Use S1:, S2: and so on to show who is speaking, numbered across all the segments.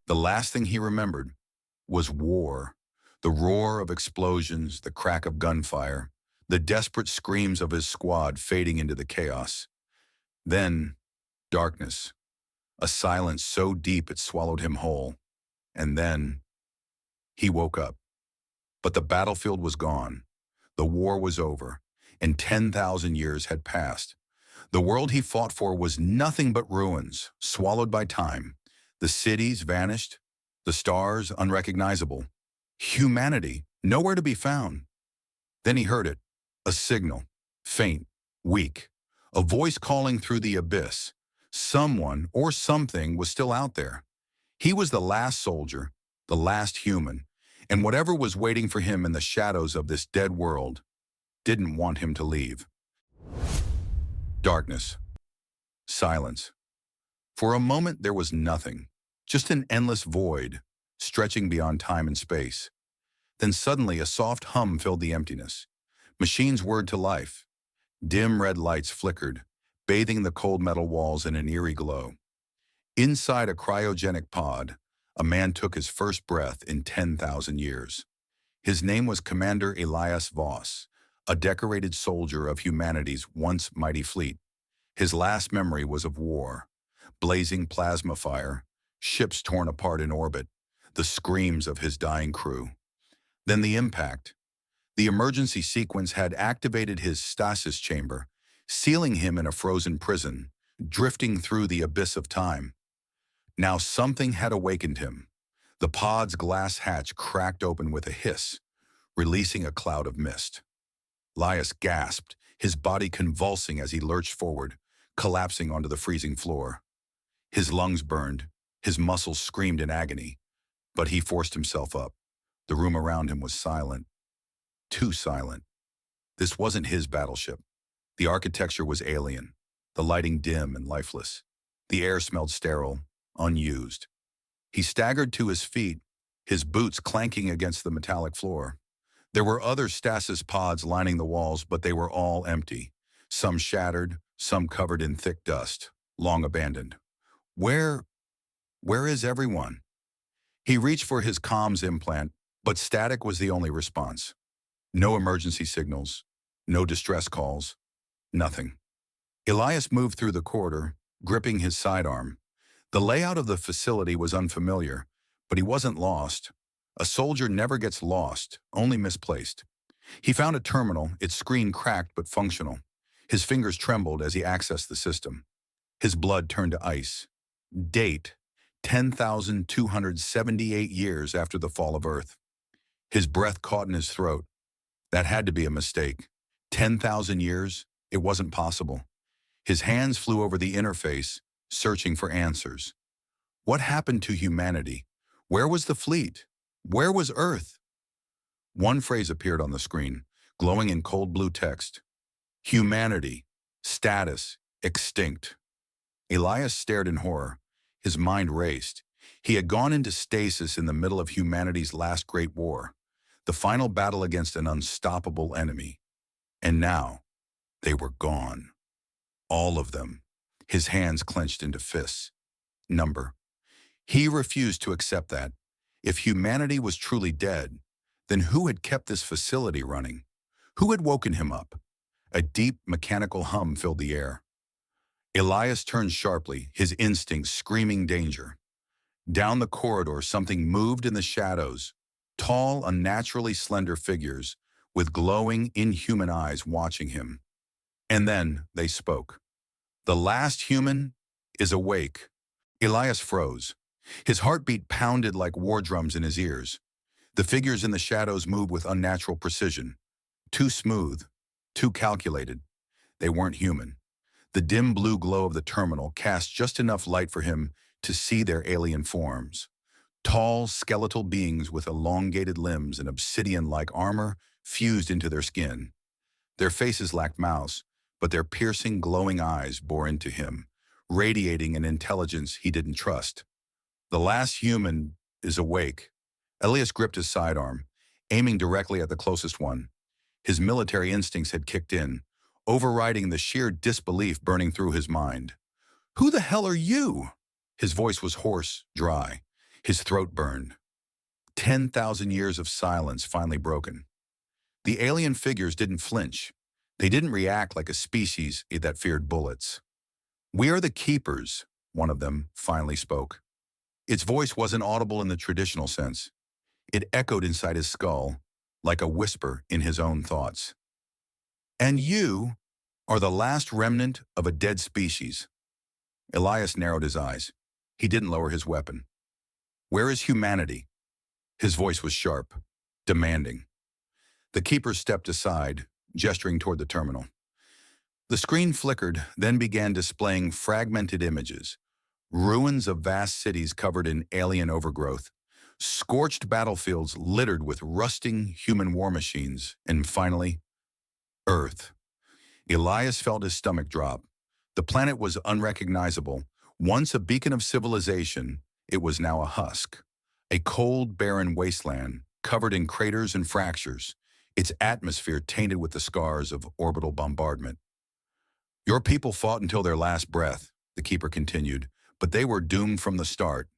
S1: The last thing he remembered was war. The roar of explosions, the crack of gunfire, the desperate screams of his squad fading into the chaos. Then, darkness, a silence so deep it swallowed him whole. And then, he woke up. But the battlefield was gone. The war was over, and 10,000 years had passed. The world he fought for was nothing but ruins, swallowed by time. The cities vanished, the stars unrecognizable. Humanity, nowhere to be found. Then he heard it, a signal, faint, weak, a voice calling through the abyss. Someone or something was still out there. He was the last soldier, the last human, and whatever was waiting for him in the shadows of this dead world didn't want him to leave. Darkness. Silence. For a moment there was nothing, just an endless void, stretching beyond time and space. Then suddenly a soft hum filled the emptiness. Machines whirred to life. Dim red lights flickered, bathing the cold metal walls in an eerie glow. Inside a cryogenic pod, a man took his first breath in 10,000 years. His name was Commander Elias Voss, a decorated soldier of humanity's once mighty fleet. His last memory was of war, blazing plasma fire, ships torn apart in orbit, the screams of his dying crew. Then the impact. The emergency sequence had activated his stasis chamber, sealing him in a frozen prison, drifting through the abyss of time. Now something had awakened him. The pod's glass hatch cracked open with a hiss, releasing a cloud of mist. Elias gasped, his body convulsing as he lurched forward, collapsing onto the freezing floor. His lungs burned, his muscles screamed in agony, but he forced himself up. The room around him was silent. Too silent. This wasn't his battleship. The architecture was alien, the lighting dim and lifeless. The air smelled sterile, unused. He staggered to his feet, his boots clanking against the metallic floor. There were other stasis pods lining the walls, but they were all empty. Some shattered, some covered in thick dust, long abandoned. Where is everyone? He reached for his comms implant, but static was the only response. No emergency signals, no distress calls, nothing. Elias moved through the corridor, gripping his sidearm. The layout of the facility was unfamiliar, but he wasn't lost. A soldier never gets lost, only misplaced. He found a terminal, its screen cracked but functional. His fingers trembled as he accessed the system. His blood turned to ice. Date, 10,278 years after the fall of Earth. His breath caught in his throat. That had to be a mistake. 10,000 years? It wasn't possible. His hands flew over the interface, searching for answers. What happened to humanity? Where was the fleet? Where was Earth? One phrase appeared on the screen, glowing in cold blue text. Humanity. Status. Extinct. Elias stared in horror. His mind raced. He had gone into stasis in the middle of humanity's last great war, the final battle against an unstoppable enemy. And now, they were gone. All of them. His hands clenched into fists. Number. He refused to accept that. If humanity was truly dead, then who had kept this facility running? Who had woken him up? A deep mechanical hum filled the air. Elias turned sharply, his instincts screaming danger. Down the corridor, something moved in the shadows, tall, unnaturally slender figures with glowing, inhuman eyes watching him. And then they spoke. The last human is awake. Elias froze. His heartbeat pounded like war drums in his ears. The figures in the shadows moved with unnatural precision. Too smooth, too calculated. They weren't human. The dim blue glow of the terminal cast just enough light for him to see their alien forms. Tall, skeletal beings with elongated limbs and obsidian-like armor fused into their skin. Their faces lacked mouths, but their piercing, glowing eyes bore into him, radiating an intelligence he didn't trust. The last human is awake. Elias gripped his sidearm, aiming directly at the closest one. His military instincts had kicked in, overriding the sheer disbelief burning through his mind. "Who the hell are you?" His voice was hoarse, dry. His throat burned. 10,000 years of silence finally broken. The alien figures didn't flinch. They didn't react like a species that feared bullets. "We are the keepers," one of them finally spoke. Its voice wasn't audible in the traditional sense. It echoed inside his skull, like a whisper in his own thoughts. "And you are the last remnant of a dead species." Elias narrowed his eyes. He didn't lower his weapon. "Where is humanity?" His voice was sharp, demanding. The keeper stepped aside, gesturing toward the terminal. The screen flickered, then began displaying fragmented images. Ruins of vast cities covered in alien overgrowth, scorched battlefields littered with rusting human war machines, and finally, Earth. Elias felt his stomach drop. The planet was unrecognizable. Once a beacon of civilization, it was now a husk. A cold, barren wasteland, covered in craters and fractures, its atmosphere tainted with the scars of orbital bombardment. "Your people fought until their last breath," the keeper continued, "but they were doomed from the start."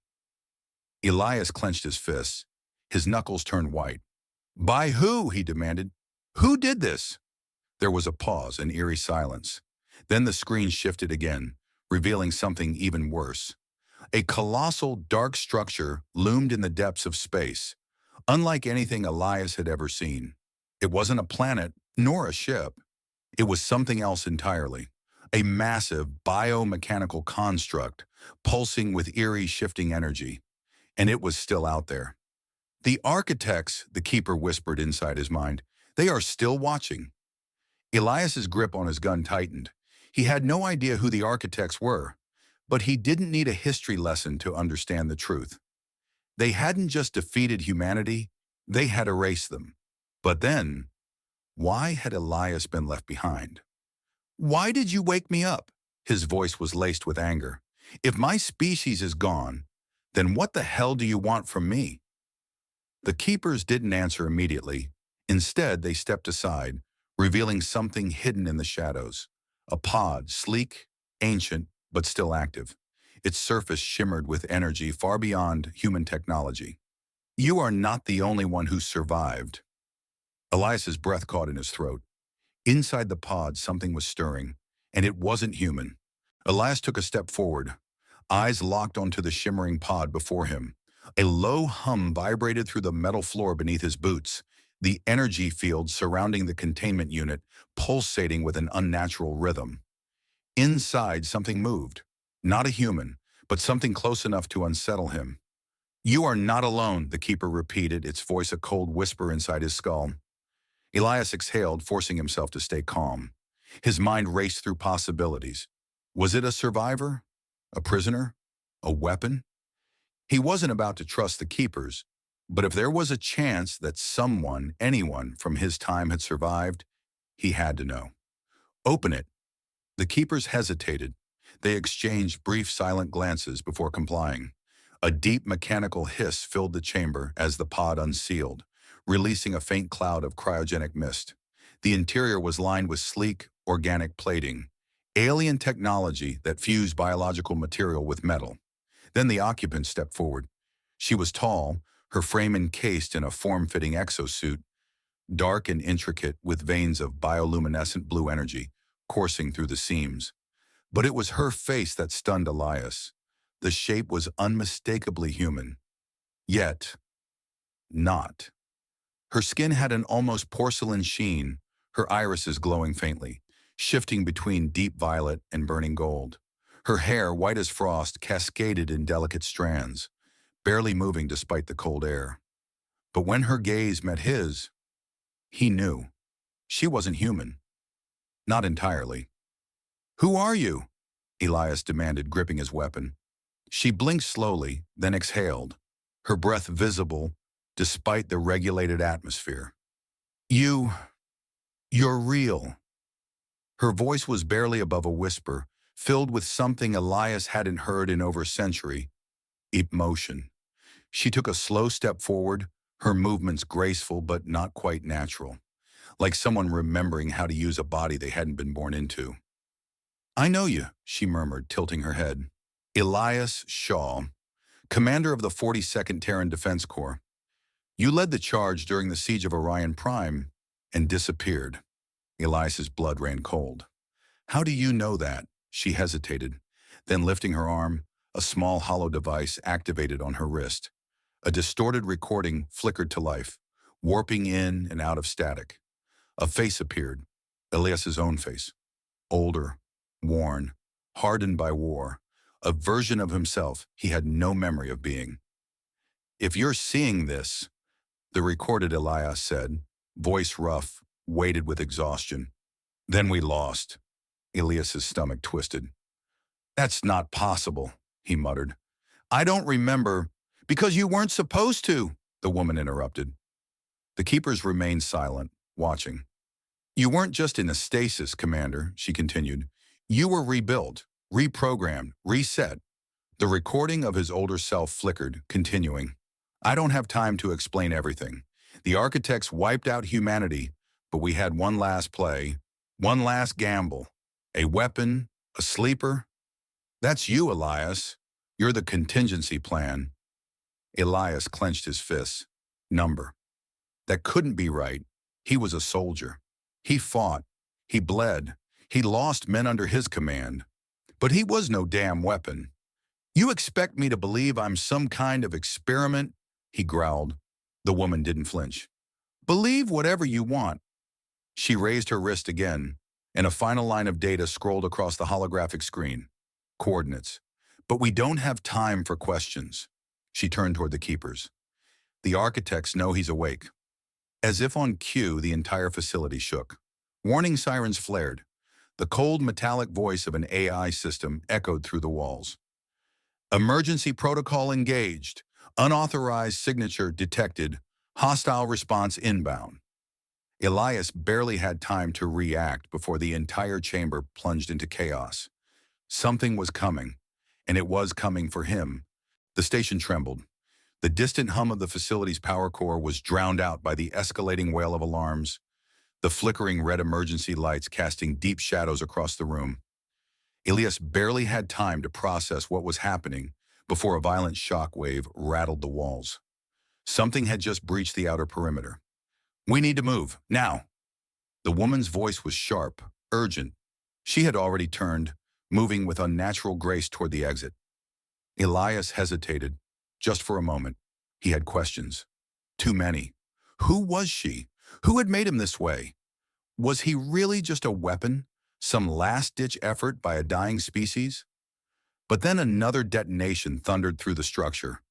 S1: Elias clenched his fists. His knuckles turned white. "By who?" he demanded. "Who did this?" There was a pause, an eerie silence. Then the screen shifted again, revealing something even worse. A colossal, dark structure loomed in the depths of space, unlike anything Elias had ever seen. It wasn't a planet, nor a ship. It was something else entirely. A massive, biomechanical construct, pulsing with eerie, shifting energy. And it was still out there. "The architects," the keeper whispered inside his mind, "they are still watching." Elias's grip on his gun tightened. He had no idea who the architects were, but he didn't need a history lesson to understand the truth. They hadn't just defeated humanity, they had erased them. But then, why had Elias been left behind? "Why did you wake me up?" His voice was laced with anger. "If my species is gone, then what the hell do you want from me?" The keepers didn't answer immediately. Instead, they stepped aside, revealing something hidden in the shadows. A pod, sleek, ancient, but still active. Its surface shimmered with energy far beyond human technology. "You are not the only one who survived." Elias's breath caught in his throat. Inside the pod, something was stirring, and it wasn't human. Elias took a step forward, eyes locked onto the shimmering pod before him. A low hum vibrated through the metal floor beneath his boots, the energy field surrounding the containment unit pulsating with an unnatural rhythm. Inside, something moved. Not a human, but something close enough to unsettle him. "You are not alone," the keeper repeated, its voice a cold whisper inside his skull. Elias exhaled, forcing himself to stay calm. His mind raced through possibilities. Was it a survivor? A prisoner? A weapon? He wasn't about to trust the keepers, but if there was a chance that someone, anyone from his time had survived, he had to know. "Open it." The keepers hesitated. They exchanged brief, silent glances before complying. A deep mechanical hiss filled the chamber as the pod unsealed, releasing a faint cloud of cryogenic mist. The interior was lined with sleek, organic plating, alien technology that fused biological material with metal. Then the occupant stepped forward. She was tall, her frame encased in a form-fitting exosuit, dark and intricate with veins of bioluminescent blue energy coursing through the seams. But it was her face that stunned Elias. The shape was unmistakably human. Yet, not. Her skin had an almost porcelain sheen, her irises glowing faintly, shifting between deep violet and burning gold. Her hair, white as frost, cascaded in delicate strands, barely moving despite the cold air. But when her gaze met his, he knew. She wasn't human. Not entirely. "Who are you?" Elias demanded, gripping his weapon. She blinked slowly, then exhaled, her breath visible despite the regulated atmosphere. "You're real." Her voice was barely above a whisper, filled with something Elias hadn't heard in over a century: emotion. She took a slow step forward, her movements graceful but not quite natural, like someone remembering how to use a body they hadn't been born into. "I know you," she murmured, tilting her head. "Elias Shaw, commander of the 42nd Terran Defense Corps. You led the charge during the siege of Orion Prime and disappeared. Elias's blood ran cold. How do you know that? She hesitated. Then lifting her arm, a small hollow device activated on her wrist. A distorted recording flickered to life, warping in and out of static. A face appeared, Elias's own face. Older, worn, hardened by war, a version of himself he had no memory of being. If you're seeing this, the recorded Elias said, voice rough, weighted with exhaustion. Then we lost. Elias's stomach twisted. That's not possible, he muttered. I don't remember. Because you weren't supposed to, the woman interrupted. The keepers remained silent, watching. You weren't just in a stasis, Commander, she continued. You were rebuilt, reprogrammed, reset. The recording of his older self flickered, continuing. I don't have time to explain everything. The architects wiped out humanity, but we had one last play, one last gamble. A weapon, a sleeper. That's you, Elias. You're the contingency plan. Elias clenched his fists. Number. That couldn't be right. He was a soldier. He fought. He bled. He lost men under his command. But he was no damn weapon. You expect me to believe I'm some kind of experiment? He growled. The woman didn't flinch. Believe whatever you want. She raised her wrist again, and a final line of data scrolled across the holographic screen. Coordinates. But we don't have time for questions. She turned toward the keepers. The architects know he's awake. As if on cue, the entire facility shook. Warning sirens flared. The cold metallic voice of an AI system echoed through the walls. Emergency protocol engaged. Unauthorized signature detected. Hostile response inbound. Elias barely had time to react before the entire chamber plunged into chaos. Something was coming, and it was coming for him. The station trembled. The distant hum of the facility's power core was drowned out by the escalating wail of alarms, the flickering red emergency lights casting deep shadows across the room. Elias barely had time to process what was happening before a violent shock wave rattled the walls. Something had just breached the outer perimeter. We need to move, now. The woman's voice was sharp, urgent. She had already turned, moving with unnatural grace toward the exit. Elias hesitated, just for a moment. He had questions. Too many. Who was she? Who had made him this way? Was he really just a weapon? Some last-ditch effort by a dying species? But then another detonation thundered through the structure.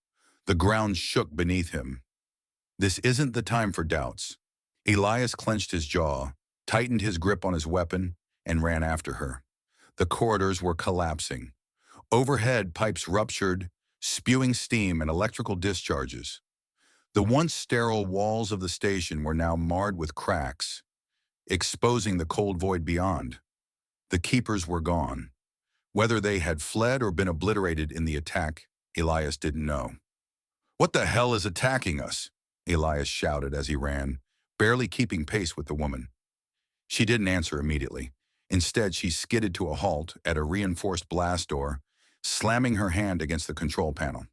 S1: The ground shook beneath him. This isn't the time for doubts. Elias clenched his jaw, tightened his grip on his weapon, and ran after her. The corridors were collapsing. Overhead, pipes ruptured, spewing steam and electrical discharges. The once sterile walls of the station were now marred with cracks, exposing the cold void beyond. The keepers were gone. Whether they had fled or been obliterated in the attack, Elias didn't know. What the hell is attacking us? Elias shouted as he ran, barely keeping pace with the woman. She didn't answer immediately. Instead, she skidded to a halt at a reinforced blast door, slamming her hand against the control panel.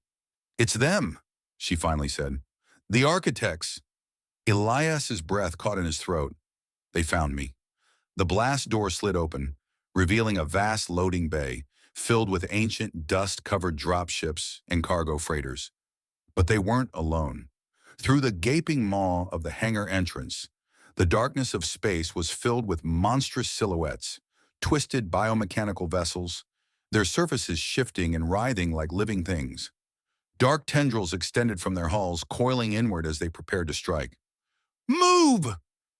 S1: It's them, she finally said. The architects. Elias's breath caught in his throat. They found me. The blast door slid open, revealing a vast loading bay filled with ancient, dust-covered dropships and cargo freighters. But they weren't alone. Through the gaping maw of the hangar entrance, the darkness of space was filled with monstrous silhouettes, twisted biomechanical vessels, their surfaces shifting and writhing like living things. Dark tendrils extended from their hulls, coiling inward as they prepared to strike. Move!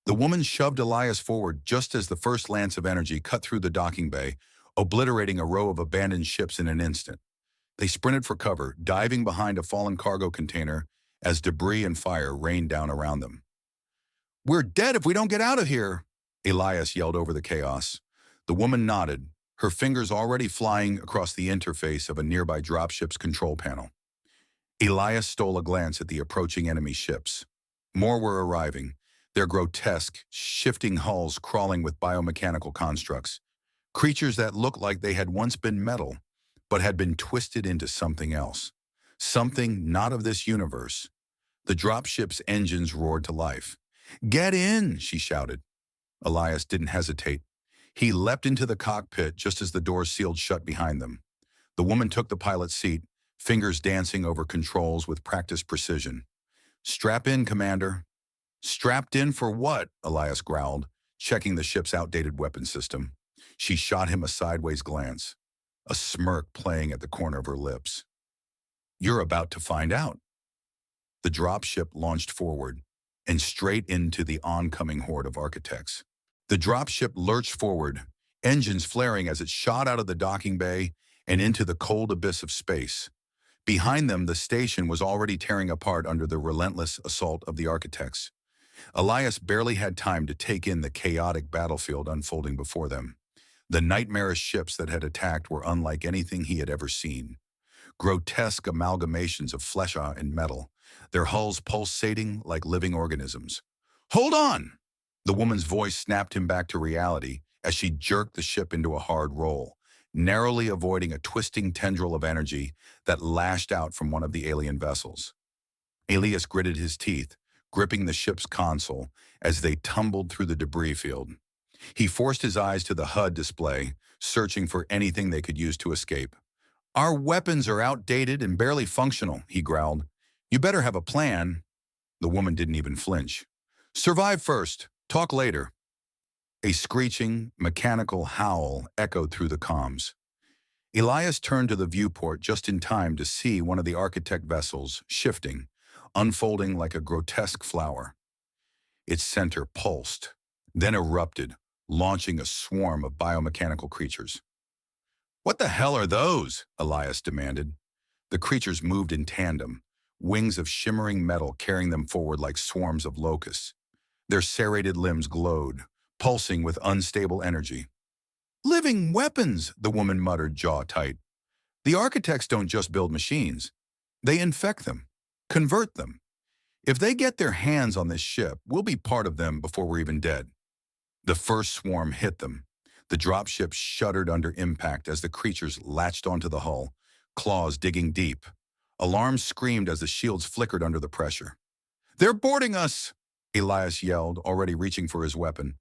S1: The woman shoved Elias forward just as the first lance of energy cut through the docking bay, obliterating a row of abandoned ships in an instant. They sprinted for cover, diving behind a fallen cargo container as debris and fire rained down around them. We're dead if we don't get out of here, Elias yelled over the chaos. The woman nodded, her fingers already flying across the interface of a nearby dropship's control panel. Elias stole a glance at the approaching enemy ships. More were arriving, their grotesque, shifting hulls crawling with biomechanical constructs, creatures that looked like they had once been metal, but had been twisted into something else. something not of this universe. The dropship's engines roared to life. "Get in!" she shouted. Elias didn't hesitate. He leapt into the cockpit just as the doors sealed shut behind them. The woman took the pilot's seat, fingers dancing over controls with practiced precision. "Strap in, Commander." "Strapped in for what?" Elias growled, checking the ship's outdated weapon system. She shot him a sideways glance, a smirk playing at the corner of her lips. "You're about to find out." The dropship launched forward and straight into the oncoming horde of architects. The dropship lurched forward, engines flaring as it shot out of the docking bay and into the cold abyss of space. Behind them, the station was already tearing apart under the relentless assault of the architects. Elias barely had time to take in the chaotic battlefield unfolding before them. The nightmarish ships that had attacked were unlike anything he had ever seen. Grotesque amalgamations of flesh and metal, their hulls pulsating like living organisms. "Hold on!" The woman's voice snapped him back to reality as she jerked the ship into a hard roll, narrowly avoiding a twisting tendril of energy that lashed out from one of the alien vessels. Elias gritted his teeth, gripping the ship's console as they tumbled through the debris field. He forced his eyes to the HUD display, searching for anything they could use to escape. "Our weapons are outdated and barely functional," he growled. "You better have a plan." The woman didn't even flinch. "Survive first. Talk later." A screeching, mechanical howl echoed through the comms. Elias turned to the viewport just in time to see one of the architect vessels shifting, unfolding like a grotesque flower. Its center pulsed, then erupted, launching a swarm of biomechanical creatures. "What the hell are those?" Elias demanded. The creatures moved in tandem, wings of shimmering metal carrying them forward like swarms of locusts. Their serrated limbs glowed, pulsing with unstable energy. "Living weapons," the woman muttered, jaw tight. "The architects don't just build machines. They infect them, convert them. If they get their hands on this ship, we'll be part of them before we're even dead." The first swarm hit them. The dropship shuddered under impact as the creatures latched onto the hull, claws digging deep. Alarms screamed as the shields flickered under the pressure. "They're boarding us!" Elias yelled, already reaching for his weapon.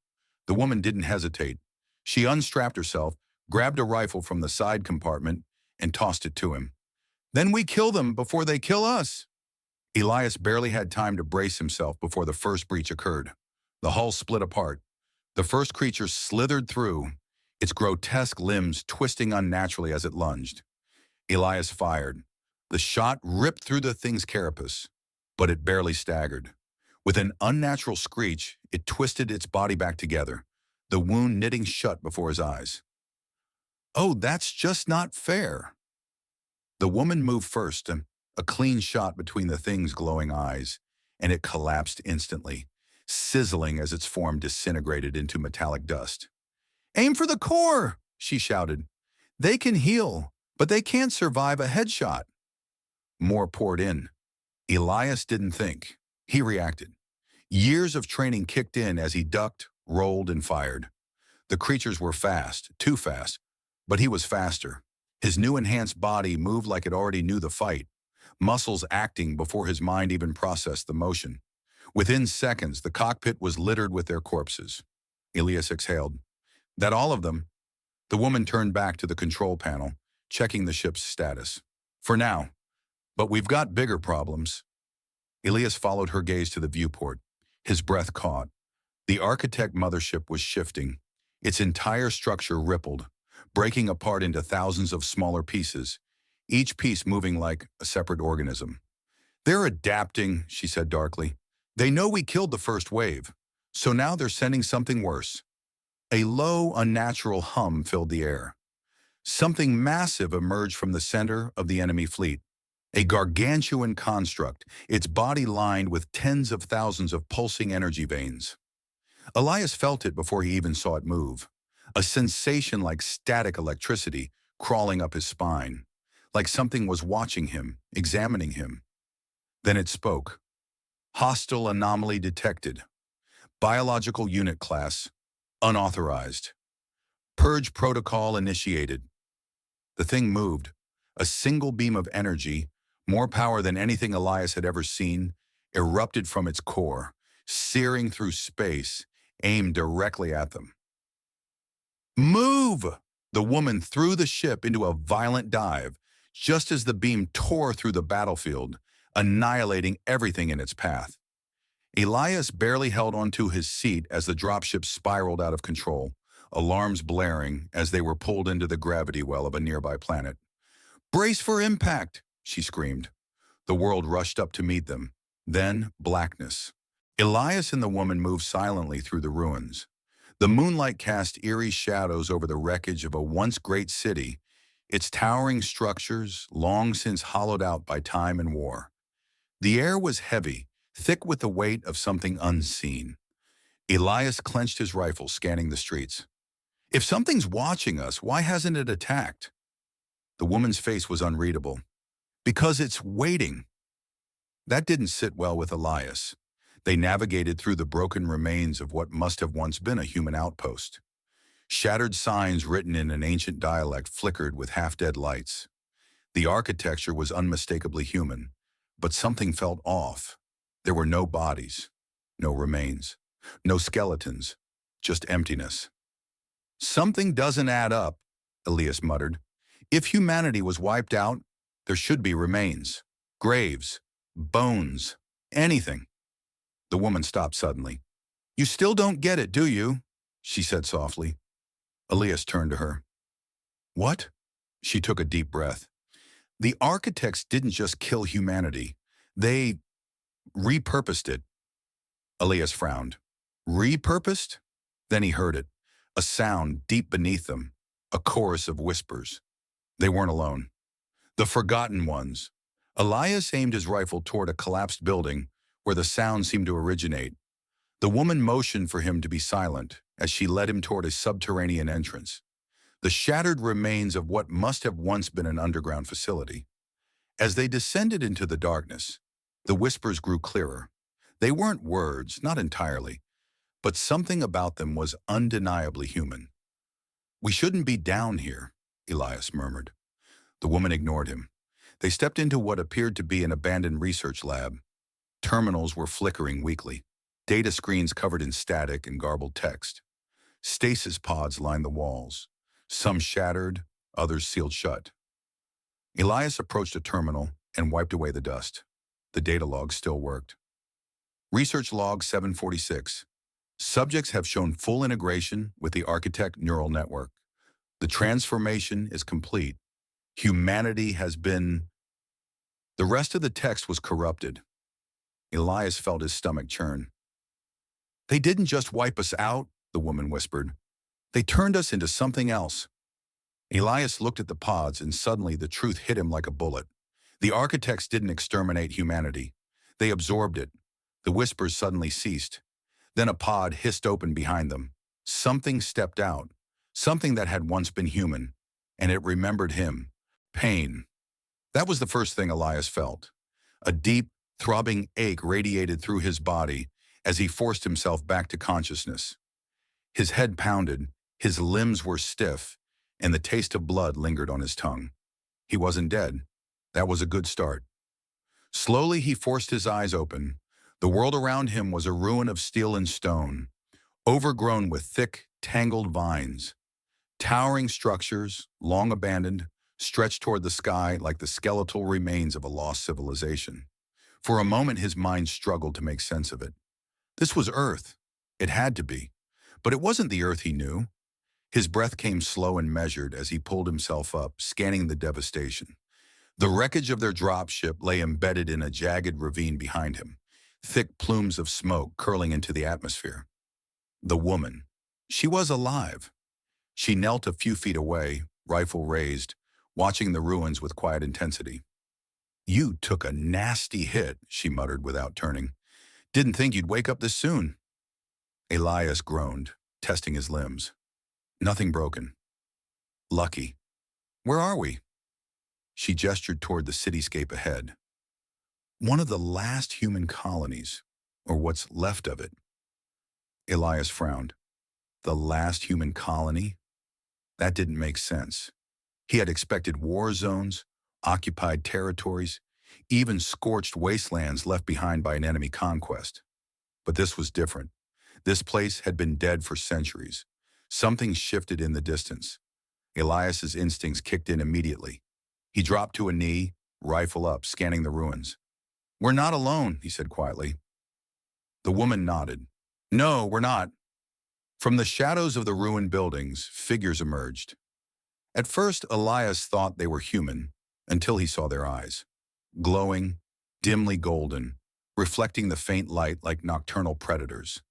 S1: The woman didn't hesitate. She unstrapped herself, grabbed a rifle from the side compartment, and tossed it to him. "Then we kill them before they kill us." Elias barely had time to brace himself before the first breach occurred. The hull split apart. The first creature slithered through, its grotesque limbs twisting unnaturally as it lunged. Elias fired. The shot ripped through the thing's carapace, but it barely staggered. With an unnatural screech, it twisted its body back together, the wound knitting shut before his eyes. "Oh, that's just not fair." The woman moved first, a clean shot between the thing's glowing eyes, and it collapsed instantly, sizzling as its form disintegrated into metallic dust. "Aim for the core," she shouted. "They can heal, but they can't survive a headshot." More poured in. Elias didn't think. He reacted. Years of training kicked in as he ducked, rolled, and fired. The creatures were fast, too fast, but he was faster. His new enhanced body moved like it already knew the fight, muscles acting before his mind even processed the motion. Within seconds, the cockpit was littered with their corpses. Elias exhaled. "That all of them?" The woman turned back to the control panel, checking the ship's status. "For now. But we've got bigger problems." Elias followed her gaze to the viewport, his breath caught. The architect mothership was shifting. Its entire structure rippled, breaking apart into thousands of smaller pieces, each piece moving like a separate organism. "They're adapting," she said darkly. "They know we killed the first wave, so now they're sending something worse." A low, unnatural hum filled the air. Something massive emerged from the center of the enemy fleet. A gargantuan construct, its body lined with tens of thousands of pulsing energy veins. Elias felt it before he even saw it move. A sensation like static electricity crawling up his spine, like something was watching him, examining him. Then it spoke. "Hostile anomaly detected. Biological unit class, unauthorized. Purge protocol initiated." The thing moved, a single beam of energy, More power than anything Elias had ever seen erupted from its core, searing through space, aimed directly at them. Move! The woman threw the ship into a violent dive, just as the beam tore through the battlefield, annihilating everything in its path. Elias barely held onto his seat as the dropship spiraled out of control, alarms blaring as they were pulled into the gravity well of a nearby planet. "Brace for impact!" she screamed. The world rushed up to meet them. Then, blackness. Elias and the woman moved silently through the ruins. The moonlight cast eerie shadows over the wreckage of a once great city, its towering structures long since hollowed out by time and war. The air was heavy, thick with the weight of something unseen. Elias clenched his rifle, scanning the streets. "If something's watching us, why hasn't it attacked?" The woman's face was unreadable. "Because it's waiting." That didn't sit well with Elias. They navigated through the broken remains of what must have once been a human outpost. Shattered signs written in an ancient dialect flickered with half-dead lights. The architecture was unmistakably human, but something felt off. There were no bodies, no remains, no skeletons, just emptiness. "Something doesn't add up," Elias muttered. "If humanity was wiped out, there should be remains, graves, bones, anything." The woman stopped suddenly. "You still don't get it, do you?" she said softly. Elias turned to her. "What?" She took a deep breath. "The architects didn't just kill humanity. They repurposed it." Elias frowned. "Repurposed?" Then he heard it, a sound deep beneath them, a chorus of whispers. They weren't alone. The Forgotten Ones. Elias aimed his rifle toward a collapsed building where the sound seemed to originate. The woman motioned for him to be silent as she led him toward a subterranean entrance, the shattered remains of what must have once been an underground facility. As they descended into the darkness, the whispers grew clearer. They weren't words, not entirely, but something about them was undeniably human. "We shouldn't be down here," Elias murmured. The woman ignored him. They stepped into what appeared to be an abandoned research lab. Terminals were flickering weakly, data screens covered in static and garbled text. Stasis pods lined the walls, some shattered, others sealed shut. Elias approached a terminal and wiped away the dust. The data log still worked. Research log 746. Subjects have shown full integration with the architect neural network. The transformation is complete. Humanity has been... The rest of the text was corrupted. Elias felt his stomach churn. "They didn't just wipe us out," the woman whispered. "They turned us into something else." Elias looked at the pods, and suddenly the truth hit him like a bullet. The architects didn't exterminate humanity. They absorbed it. The whispers suddenly ceased. Then a pod hissed open behind them. Something stepped out, something that had once been human, and it remembered him. Pain. That was the first thing Elias felt. A deep, throbbing ache radiated through his body as he forced himself back to consciousness. His head pounded, his limbs were stiff, and the taste of blood lingered on his tongue. He wasn't dead. That was a good start. Slowly he forced his eyes open. The world around him was a ruin of steel and stone, overgrown with thick, tangled vines. Towering structures, long abandoned, stretched toward the sky like the skeletal remains of a lost civilization. For a moment his mind struggled to make sense of it. This was Earth. It had to be. But it wasn't the Earth he knew. His breath came slow and measured as he pulled himself up, scanning the devastation. The wreckage of their dropship lay embedded in a jagged ravine behind him, thick plumes of smoke curling into the atmosphere. The woman. She was alive. She knelt a few feet away, rifle raised, watching the ruins with quiet intensity. "You took a nasty hit," she muttered without turning. "Didn't think you'd wake up this soon." Elias groaned, testing his limbs. "Nothing broken." "Lucky. Where are we?" She gestured toward the cityscape ahead. "One of the last human colonies, or what's left of it." Elias frowned. The last human colony? That didn't make sense. He had expected war zones, occupied territories. even scorched wastelands left behind by an enemy conquest. But this was different. This place had been dead for centuries. Something shifted in the distance. Elias's instincts kicked in immediately. He dropped to a knee, rifle up, scanning the ruins. "We're not alone," he said quietly. The woman nodded. "No, we're not." From the shadows of the ruined buildings, figures emerged. At first, Elias thought they were human, until he saw their eyes. Glowing, dimly golden, reflecting the faint light like nocturnal predators.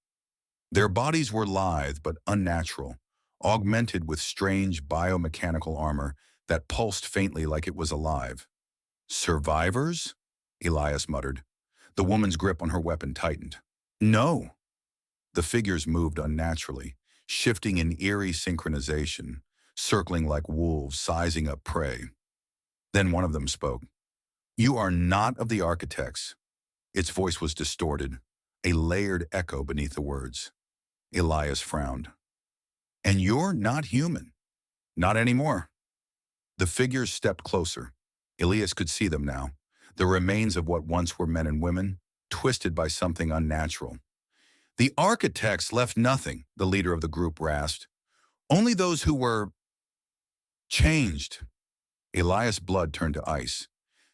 S1: Their bodies were lithe but unnatural, augmented with strange biomechanical armor that pulsed faintly like it was alive. "Survivors?" Elias muttered. The woman's grip on her weapon tightened. "No." The figures moved unnaturally, shifting in eerie synchronization, circling like wolves, sizing up prey. Then one of them spoke. "You are not of the architects." Its voice was distorted, a layered echo beneath the words. Elias frowned. "And you're not human." "Not anymore." The figures stepped closer. Elias could see them now, the remains of what once were men and women, twisted by something unnatural. "The architects left nothing," the leader of the group rasped. "Only those who were changed." Elias' blood turned to ice.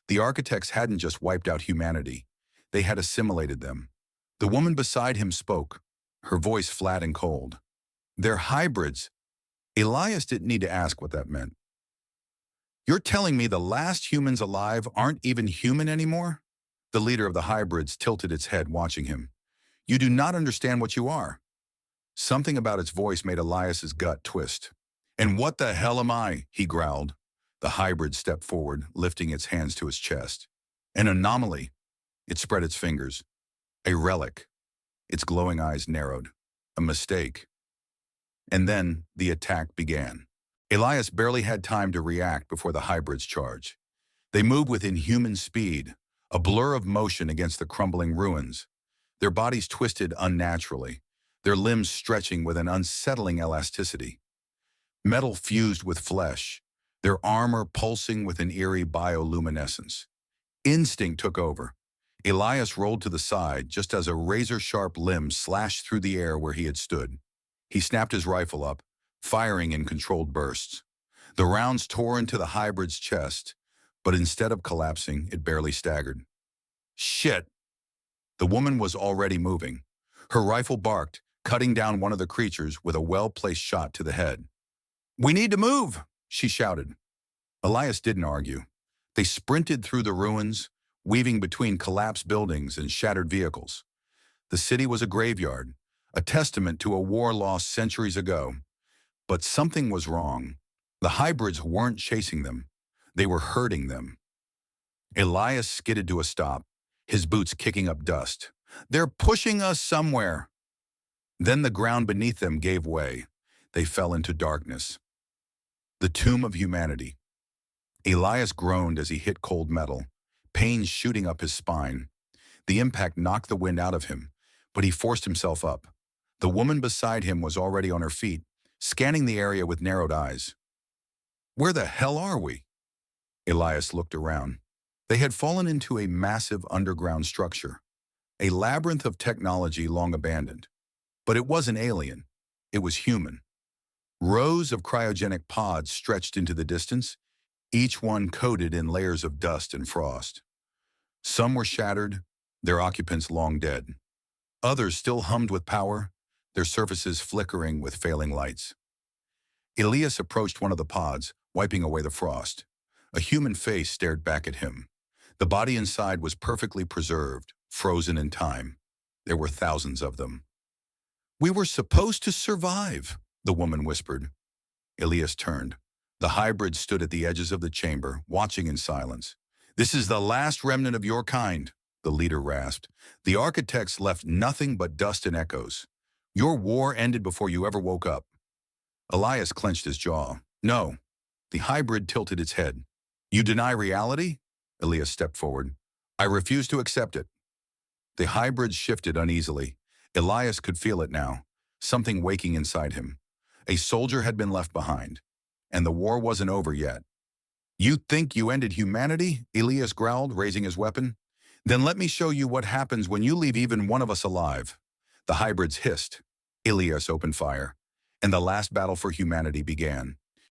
S1: The architects hadn't just wiped out humanity. They had assimilated them. The woman beside him spoke, her voice flat and cold. "They're hybrids." Elias didn't need to ask what that meant. "You're telling me the last humans alive aren't even human anymore?" The leader of the hybrids tilted its head, watching him. "You do not understand what you are." Something about its voice made Elias's gut twist. "And what the hell am I?" he growled. The hybrid stepped forward, lifting its hands to its chest. "An anomaly." It spread its fingers. "A relic." Its glowing eyes narrowed. "A mistake." And then the attack began. Elias barely had time to react before the hybrids charged. They moved with inhuman speed, a blur of motion against the crumbling ruins. Their bodies twisted unnaturally, their limbs stretching with an unsettling elasticity. Metal fused with flesh, their armor pulsing with an eerie bioluminescence. Instinct took over. Elias rolled to the side just as a razor-sharp limb slashed through the air where he had stood. He snapped his rifle up, firing in controlled bursts. The rounds tore into the hybrid's chest, but instead of collapsing, it barely staggered. "Shit!" The woman was already moving. Her rifle barked, cutting down one of the creatures with a well-placed shot to the head. "We need to move!" she shouted. Elias didn't argue. They sprinted through the ruins, weaving between collapsed buildings and shattered vehicles. The city was a graveyard, a testament to a war lost centuries ago. But something was wrong. The hybrids weren't chasing them. They were herding them. Elias skidded to a stop, his boots kicking up dust. "They're pushing us somewhere." Then the ground beneath them gave way. They fell into darkness. The tomb of humanity. Elias groaned as he hit cold metal, pain shooting up his spine. The impact knocked the wind out of him, but he forced himself up. The woman beside him was already on her feet, scanning the area with narrowed eyes. "Where the hell are we?" Elias looked around. They had fallen into a massive underground structure, a labyrinth of technology long abandoned. But it wasn't alien. It was human. Rows of cryogenic pods stretched into the distance, each one coated in layers of dust and frost. Some were shattered, their occupants long dead. Others still hummed with power, their surfaces flickering with failing lights. Elias approached one of the pods, wiping away the frost. A human face stared back at him. The body inside was perfectly preserved, frozen in time. There were thousands of them. "We were supposed to survive," the woman whispered. Elias turned. The hybrid stood at the edges of the chamber, watching in silence. "This is the last remnant of your kind," the leader rasped. "The architects left nothing but dust and echoes. Your war ended before you ever woke up." Elias clenched his jaw. "No." The hybrid tilted its head. "You deny reality?" Elias stepped forward. "I refuse to accept it." The hybrid shifted uneasily. Elias could feel it now, something waking inside him. A soldier had been left behind, and the war wasn't over yet. You think you ended humanity? Elias growled, raising his weapon. Then let me show you what happens when you leave even one of us alive. The hybrids hissed. Elias opened fire, and the last battle for humanity began.